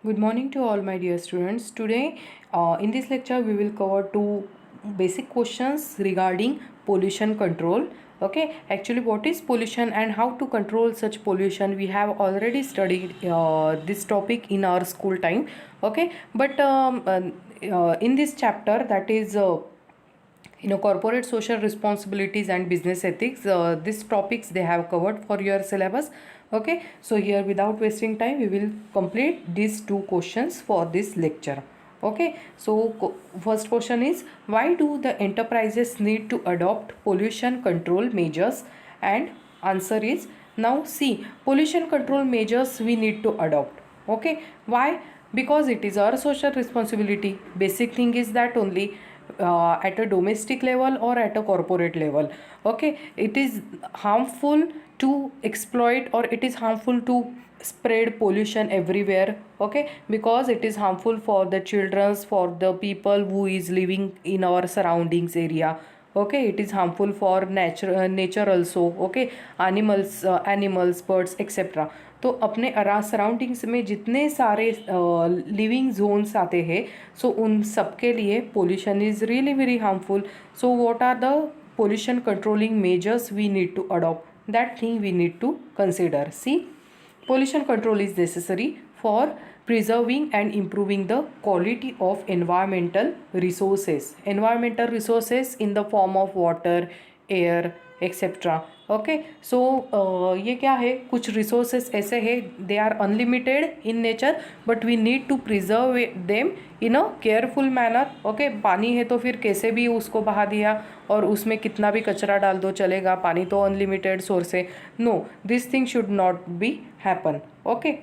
Good morning to all my dear students. Today in this lecture we will cover two basic questions regarding pollution control. Okay, actually what is pollution and how to control such pollution? We have already studied this topic in our school time. Okay, but in this chapter, that is corporate social responsibilities and business ethics, these topics they have covered for your syllabus. Okay, so here without wasting time we will complete these two questions for this lecture. Okay, so first question is, why do the enterprises need to adopt pollution control measures? And answer is, now see, pollution control measures we need to adopt. Okay, why? Because it is our social responsibility. Basic thing is that only, at a domestic level or at a corporate level. Okay, it is harmful to exploit, or it is harmful to spread pollution everywhere. Okay, because it is harmful for the childrens, for the people who is living in our surroundings area. Okay, it is harmful for nature also. Okay, animals, birds, etc. तो अपने surroundings में जितने सारे living Jones आते हैं, सो उन सब के लिए pollution is really very harmful. So what are the pollution controlling measures we need to adopt? That thing we need to consider. See, pollution control is necessary for preserving and improving the quality of environmental resources in the form of water, air, etc. Okay, so ये क्या है, कुछ resources ऐसे हैं, they are unlimited in nature, but we need to preserve them in a careful manner. Okay, पानी है तो फिर कैसे भी उसको बहा दिया और उसमें कितना भी कचरा डाल दो चलेगा, पानी तो अनलिमिटेड सोर्स है. No, this thing should not be happen. Okay,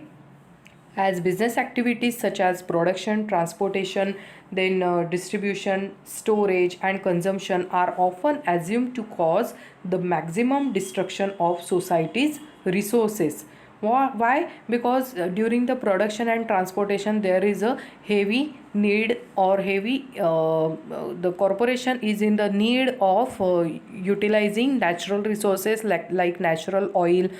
as business activities such as production, transportation, then distribution, storage and consumption are often assumed to cause the maximum destruction of society's resources. Why? Because during the production and transportation there is a heavy need, or the corporation is in the need of utilizing natural resources like natural oil,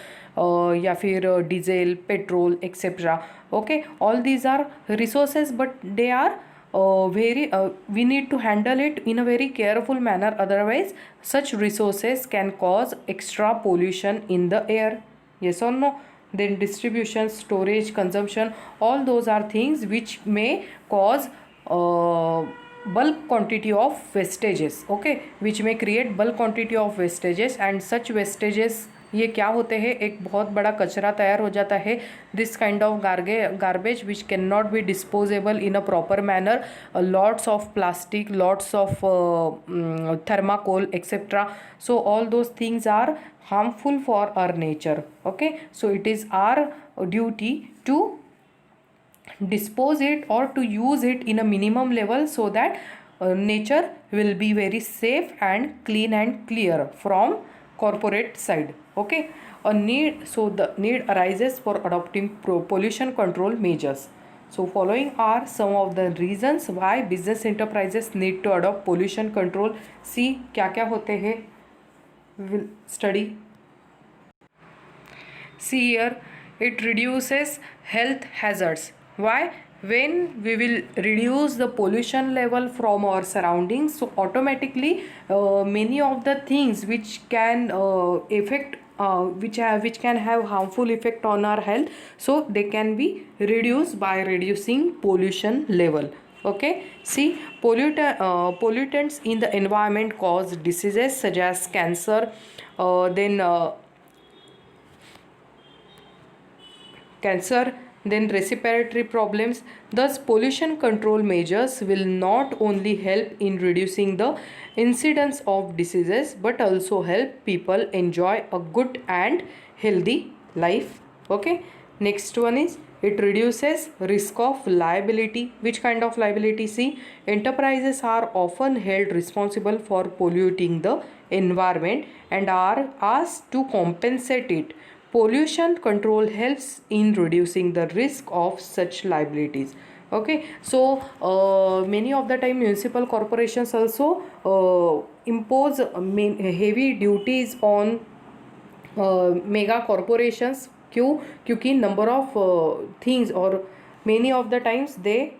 या फिर diesel, petrol, etcetera. Okay, all these are resources, but they are we need to handle it in a very careful manner, otherwise such resources can cause extra pollution in the air. Yes or no? Then distribution, storage, consumption, all those are things which may cause bulk quantity of wastages. Okay, which may create bulk quantity of wastages, and such wastages ये क्या होते हैं, एक बहुत बड़ा कचरा तैयार हो जाता है. This kind of garbage which can not be disposable in a proper manner, lots of plastic, lots of thermocol, etcetera. So all those things are harmful for our nature. Okay, so it is our duty to dispose it or to use it in a minimum level, so that nature will be very safe and clean and clear from corporate side. Okay, the need arises for adopting pollution control measures. So following are some of the reasons why business enterprises need to adopt pollution control. See क्या क्या होते हैं, we will study. See here, it reduces health hazards. Why? When we will reduce the pollution level from our surroundings, so automatically many of the things which can affect which can have harmful effect on our health, so they can be reduced by reducing pollution level. Okay, see, pollutants in the environment cause diseases such as cancer, then respiratory problems. Thus, pollution control measures will not only help in reducing the incidence of diseases, but also help people enjoy a good and healthy life. Okay, next one is, it reduces risk of liability. Which kind of liability? See, enterprises are often held responsible for polluting the environment and are asked to compensate it. Pollution control helps in reducing the risk of such liabilities. Okay, so many of the time municipal corporations also impose heavy duties on mega corporations. क्यों? क्योंकि number of things और many of the times they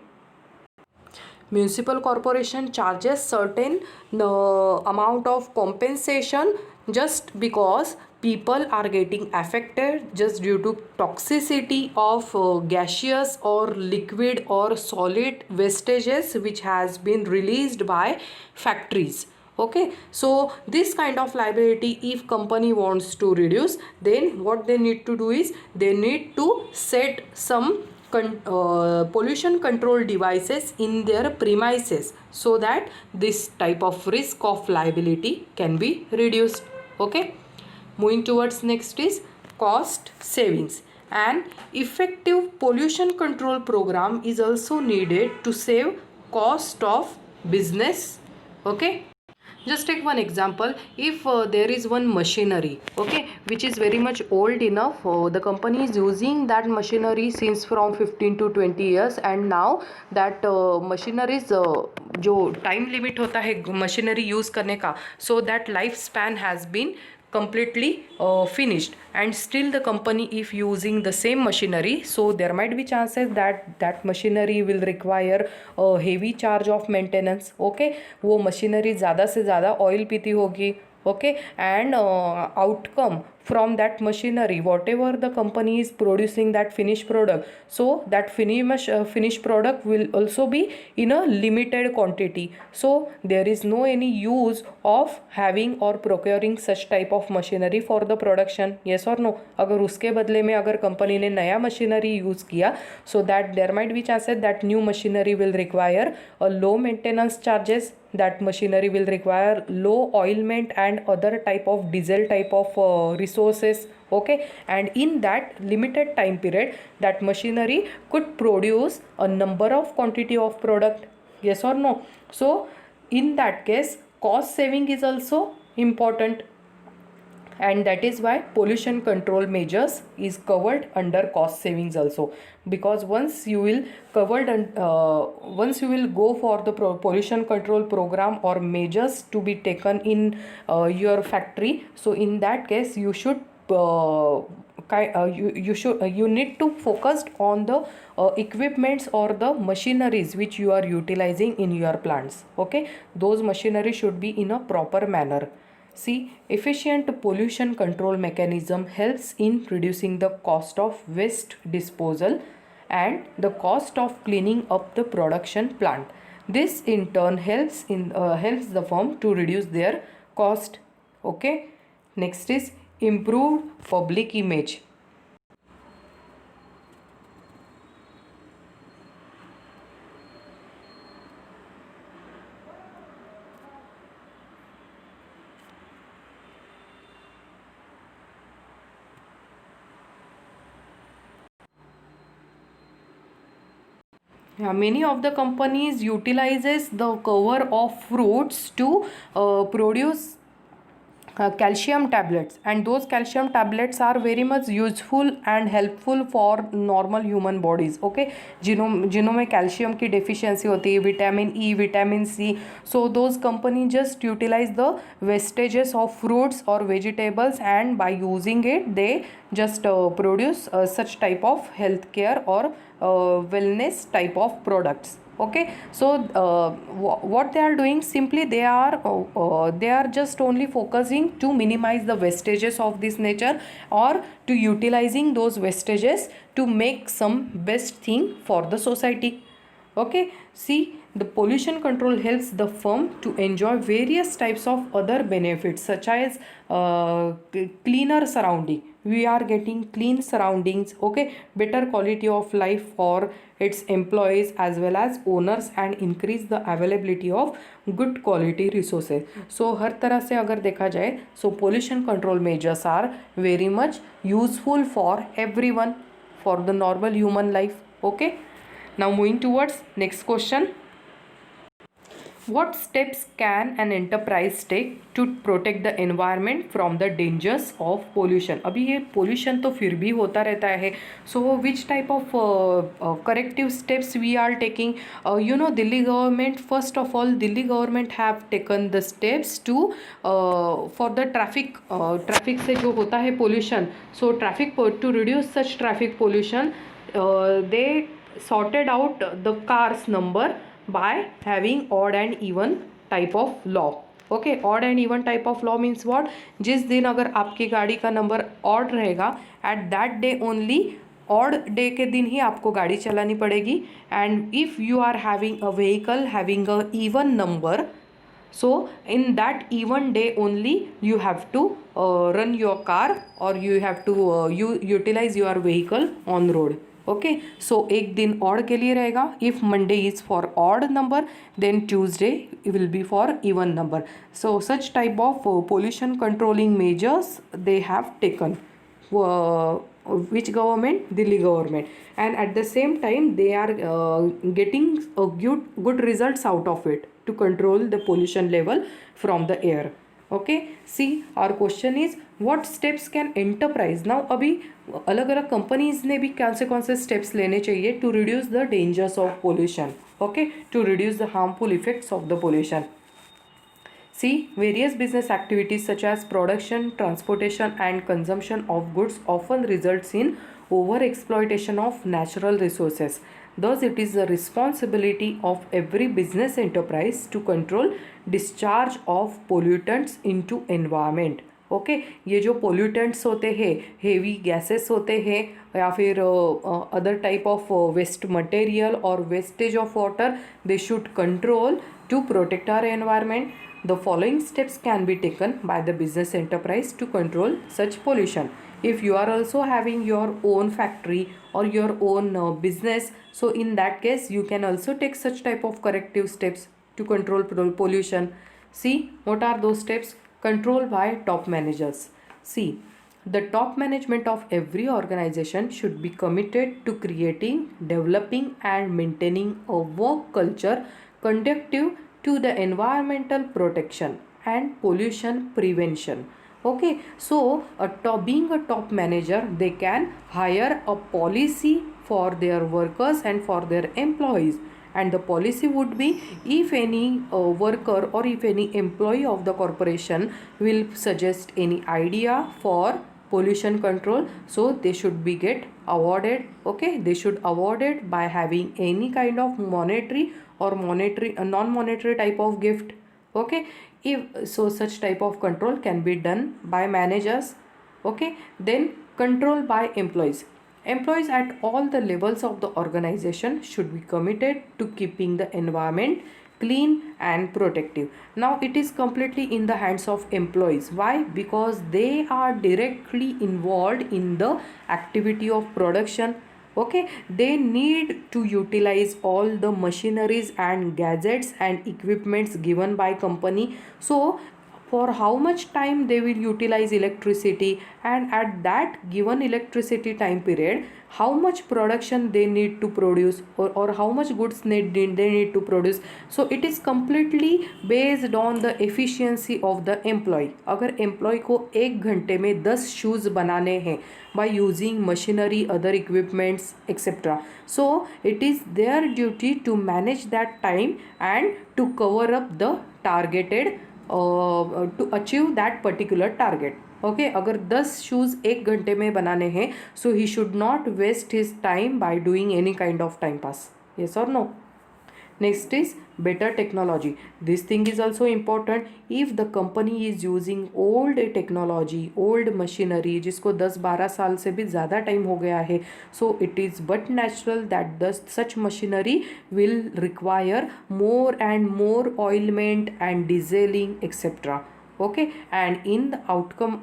municipal corporation charges certain amount of compensation just because people are getting affected just due to toxicity of gaseous or liquid or solid wastages which has been released by factories. Okay, so this kind of liability, if company wants to reduce, then what they need to do is they need to set some pollution control devices in their premises so that this type of risk of liability can be reduced. Okay, moving towards next is cost savings. An effective pollution control program is also needed to save cost of business. Okay, just take one example. If there is one machinery, okay, which is very much old enough, the company is using that machinery since from 15 to 20 years, and now that machineries जो time limit होता है machinery use करने का, so that life span has been completely finished, and still the company if using the same machinery, so there might be chances that that machinery will require a heavy charge of maintenance. Okay, वो machinery ज़्यादा से ज़्यादा oil पीती होगी. Okay, and outcome from that machinery, whatever the company is producing that finished product, so that finished product will also be in a limited quantity, so there is no any use of having or procuring such type of machinery for the production. Yes or no? अगर उसके बदले में अगर company ने नया machinery use किया, so that there might be chances that new machinery will require a low maintenance charges, that machinery will require low oilment and other type of diesel type of resources. Okay, and in that limited time period that machinery could produce a number of quantity of product. Yes or no? So in that case cost saving is also important, and that is why pollution control measures is covered under cost savings also, because once you will once you will go for the pollution control program or measures to be taken in your factory, so in that case you should you need to focus on the equipments or the machineries which you are utilizing in your plants. Okay, those machinery should be in a proper manner. See, efficient pollution control mechanism helps in reducing the cost of waste disposal and the cost of cleaning up the production plant. This in turn helps the firm to reduce their cost. Okay. Next is improved public image. Yeah, many of the companies utilizes the cover of fruits to produce calcium tablets, and those calcium tablets are very much useful and helpful for normal human bodies. Okay, जिन्हों में calcium की deficiency होती है, vitamin E, vitamin C, so those company just utilize the wastages of fruits or vegetables, and by using it they just produce such type of healthcare or wellness type of products. Okay, so what they are doing, simply they are just only focusing to minimize the wastages of this nature, or to utilizing those wastages to make some best thing for the society. Okay, see, the pollution control helps the firm to enjoy various types of other benefits, such as cleaner surrounding. We are getting clean surroundings. Okay, better quality of life for its employees as well as owners, and increase the availability of good quality resources. So हर तरह से अगर देखा जाए, so pollution control measures are very much useful for everyone, for the normal human life. Okay, now moving towards next question. What steps can an enterprise take to protect the environment from the dangers of pollution? अभी ये pollution तो फिर भी होता रहता है. So which type of corrective steps we are taking? Delhi government, first of all, Delhi government have taken the steps to for the traffic से जो होता है pollution. So to reduce such traffic pollution, they sorted out the car's number by having odd and even type of law. Okay, odd and even type of law means what, जिस दिन अगर आपकी गाड़ी का नंबर ऑड रहेगा at that day only, odd day के दिन ही आपको गाड़ी चलानी पड़ेगी. And if you are having a vehicle having a even number, so in that even day only you have to run your car or you have to you utilize your vehicle on road. Okay, so एक दिन odd के लिए रहेगा. If Monday is for odd number, then Tuesday will be for even number. So such type of pollution controlling measures they have taken. Which government? Delhi government. And at the same time they are getting good results out of it to control the pollution level from the air. Okay, see, our question is what steps can enterprise, now अभी अलग अलग companies ने भी कौन से steps लेने चाहिए to reduce the dangers of pollution. Okay, to reduce the harmful effects of the pollution. See, various business activities such as production, transportation and consumption of goods often results in over-exploitation of natural resources. Thus, it is the responsibility of every business enterprise to control discharge of pollutants into environment. Okay, ये जो pollutants होते हैं, heavy gases होते हैं या फिर other type of waste material और wastage of water, they should control to protect our environment. The following steps can be taken by the business enterprise to control such pollution. If you are also having your own factory or your own business, so in that case you can also take such type of corrective steps to control pollution. See, what are those steps? Control by top managers. See, the top management of every organization should be committed to creating, developing and maintaining a work culture conducive to the environmental protection and pollution prevention. Okay, so being a top manager, they can hire a policy for their workers and for their employees. And the policy would be, if any worker or if any employee of the corporation will suggest any idea for pollution control, so they should be get awarded. Okay, they should awarded by having any kind of monetary or non-monetary type of gift. Okay, if so, such type of control can be done by managers. Okay, then control by employees. Employees at all the levels of the organization should be committed to keeping the environment clean and protective. Now it is completely in the hands of employees. Why? Because they are directly involved in the activity of production. Okay, they need to utilize all the machineries and gadgets and equipments given by company. So for how much time they will utilize electricity, and at that given electricity time period how much production they need to produce, or how much goods they need to produce. So it is completely based on the efficiency of the employee. अगर employee को 1 घंटे में 10 shoes बनाने हैं by using machinery, other equipments etc, so it is their duty to manage that time and to cover up the targeted to achieve that particular target. Okay, अगर 10 shoes 1 घंटे में बनाने हैं, so he should not waste his time by doing any kind of time pass. Yes और no? Next is better technology. This thing is also important. If the company is using old technology, old machinery, जिसको 10-12 साल से भी ज़्यादा time हो गया है, so it is but natural that the such machinery will require more and more oilment and dieseling etc. Okay, and in the outcome,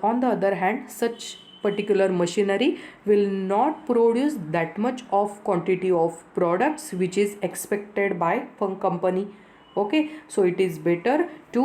on the other hand, such particular machinery will not produce that much of quantity of products which is expected by company. Okay, so it is better to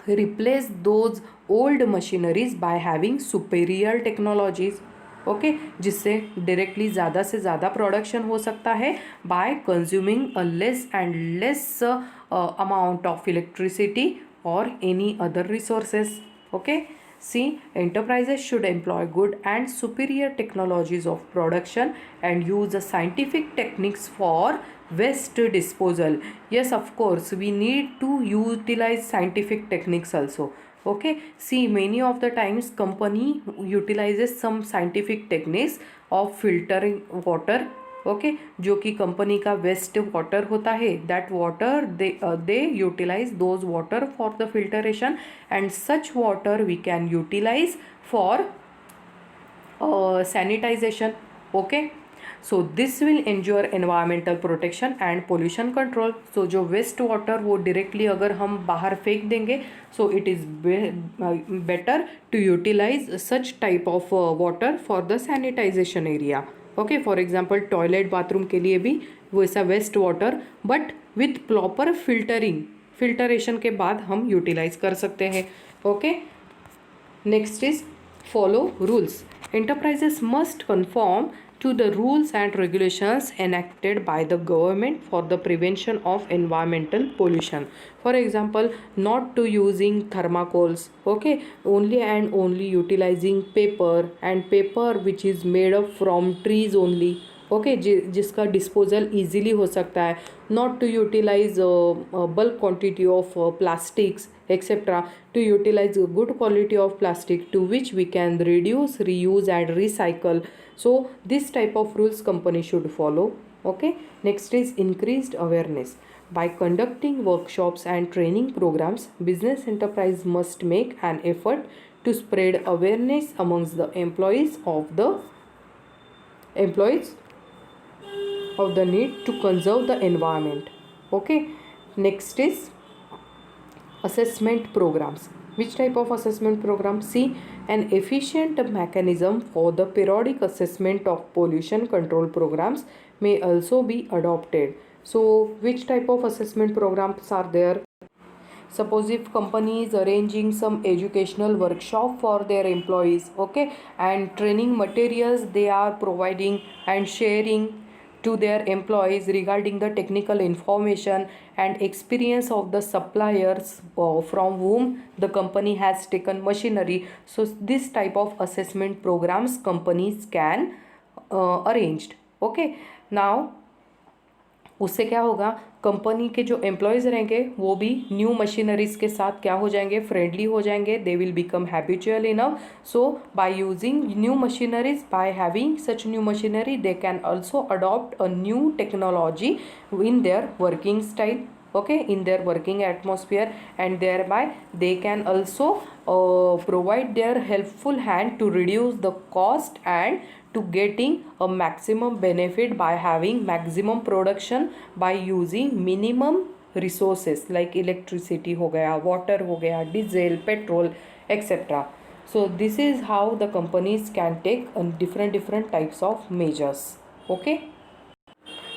replace those old machineries by having superior technologies. Okay, जिससे directly ज़्यादा से ज़्यादा production हो सकता है by consuming a less and less amount of electricity और any other resources. Okay, see, enterprises should employ good and superior technologies of production and use the scientific techniques for waste disposal. Yes, of course, we need to utilize scientific techniques also. Okay, see, many of the times company utilizes some scientific techniques of filtering water okay, जो कि company का waste water होता है, that water they utilise those water for the filtration and such water we can utilise for sanitization. Okay, so this will ensure environmental protection and pollution control. So जो waste water वो directly अगर हम बाहर फेंक देंगे, so it is better to utilize such type of water for the sanitization area. Okay, for example toilet bathroom के लिए भी वैसा waste water but with proper filtration के बाद हम यूटिलाइज कर सकते हैं. Okay, next is follow rules. Enterprises must conform to the rules and regulations enacted by the government for the prevention of environmental pollution. For example, not to using thermocols, okay, only and only utilizing paper, and paper which is made up from trees only. Okay, जिसका disposal easily हो सकता है. Not to utilise bulk quantity of plastics etcetera, to utilise good quality of plastic to which we can reduce, reuse and recycle. So this type of rules company should follow. Okay, next is increased awareness. By conducting workshops and training programs, business enterprise must make an effort to spread awareness amongst the employees of the need to conserve the environment. Okay, next is assessment programs. Which type of assessment program? See, an efficient mechanism for the periodic assessment of pollution control programs may also be adopted. So which type of assessment programs are there? Suppose if company is arranging some educational workshop for their employees, okay, and training materials they are providing and sharing to their employees regarding the technical information and experience of the suppliers from whom the company has taken machinery. So this type of assessment programs companies can arranged. Okay, now उससे क्या होगा, company के जो employees रहेंगे वो भी new machineries के साथ क्या हो जाएंगे, फ्रेंडली हो जाएंगे. They will become habitual enough. So by using new machineries, by having such new machinery, they can also adopt a new technology in their working style, okay, in their working atmosphere, and thereby they can also provide their helpful hand to reduce the cost and to getting a maximum benefit by having maximum production by using minimum resources like electricity हो गया, water हो गया, diesel, petrol, etc. So this is how the companies can take different types of measures. Okay,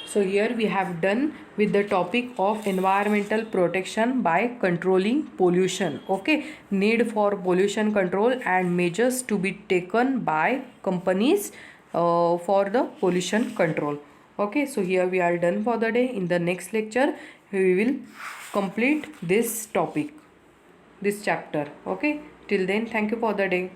so here we have done with the topic of environmental protection by controlling pollution. Okay, need for pollution control and measures to be taken by companies for the pollution control. Okay, so here we are done for the day. In the next lecture we will complete this topic, this chapter. Okay, till then, thank you for the day.